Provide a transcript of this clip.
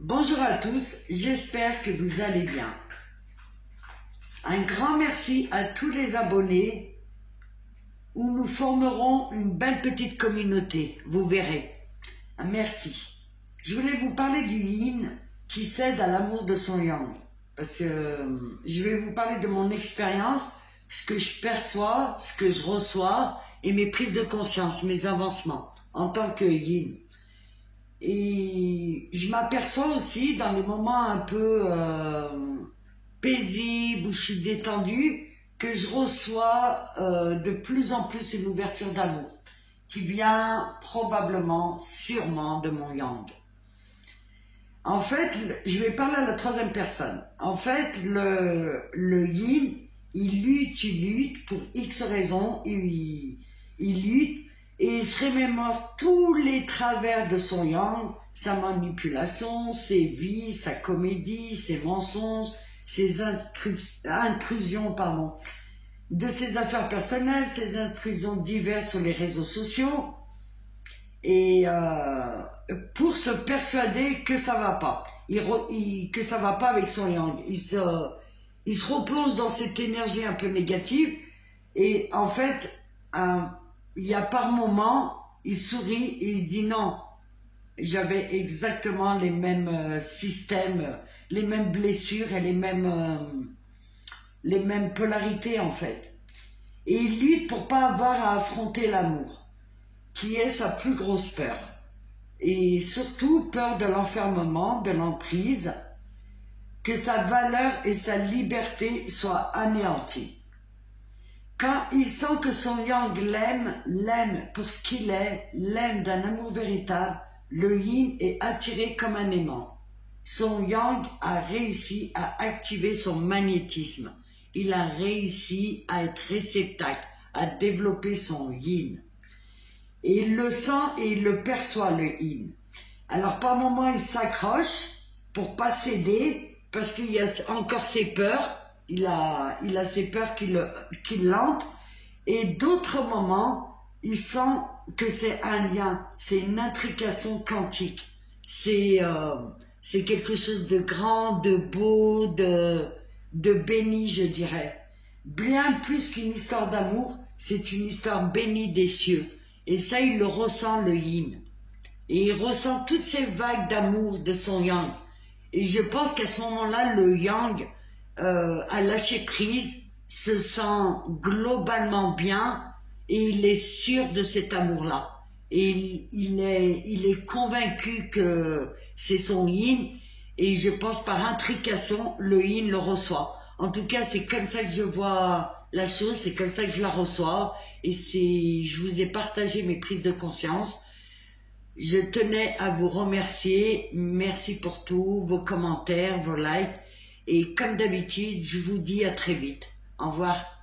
Bonjour à tous, j'espère que vous allez bien. Un grand merci à tous les abonnés où nous formerons une belle petite communauté, vous verrez. Merci. Je voulais vous parler du yin qui cède à l'amour de son yang. Parce que je vais vous parler de mon expérience, ce que je perçois, ce que je reçois et mes prises de conscience, mes avancements en tant que yin. Et je m'aperçois aussi dans les moments un peu paisibles où je suis détendue que je reçois de plus en plus une ouverture d'amour qui vient probablement, sûrement de mon yang. En fait, je vais parler à la troisième personne. En fait, le yin, il lutte pour X raisons, il lutte et il se remémore tous les travers de son yang, sa manipulation, ses vies, sa comédie, ses mensonges, ses intrusions, de ses affaires personnelles, ses intrusions diverses sur les réseaux sociaux, et pour se persuader que ça va pas, que ça va pas avec son yang. Il se replonge dans cette énergie un peu négative, et en fait, il y a par moments, il sourit et il se dit non, j'avais exactement les mêmes systèmes, les mêmes blessures et les mêmes polarités en fait. Et il lutte pour pas avoir à affronter l'amour, qui est sa plus grosse peur. Et surtout peur de l'enfermement, de l'emprise, que sa valeur et sa liberté soient anéanties. Quand il sent que son yang l'aime pour ce qu'il est, l'aime d'un amour véritable, le yin est attiré comme un aimant. Son yang a réussi à activer son magnétisme. Il a réussi à être réceptacle, à développer son yin. Et il le sent et il le perçoit, le yin. Alors par moments, il s'accroche pour pas céder, parce qu'il y a encore ses peurs. Il a ses peurs qui l'hantent, et d'autres moments, il sent que c'est un lien, c'est une intrication quantique, c'est quelque chose de grand, de beau, de béni, je dirais. Bien plus qu'une histoire d'amour, c'est une histoire bénie des cieux, et ça, il le ressent, le yin, et il ressent toutes ces vagues d'amour de son yang, et je pense qu'à ce moment-là, le yang à lâcher prise, se sent globalement bien et il est sûr de cet amour-là. Et il est convaincu que c'est son yin, et je pense par intrication, le yin le reçoit. En tout cas, c'est comme ça que je vois la chose, c'est comme ça que je la reçois, et je vous ai partagé mes prises de conscience. Je tenais à vous remercier, merci pour tout, vos commentaires, vos likes. Et comme d'habitude, je vous dis à très vite. Au revoir.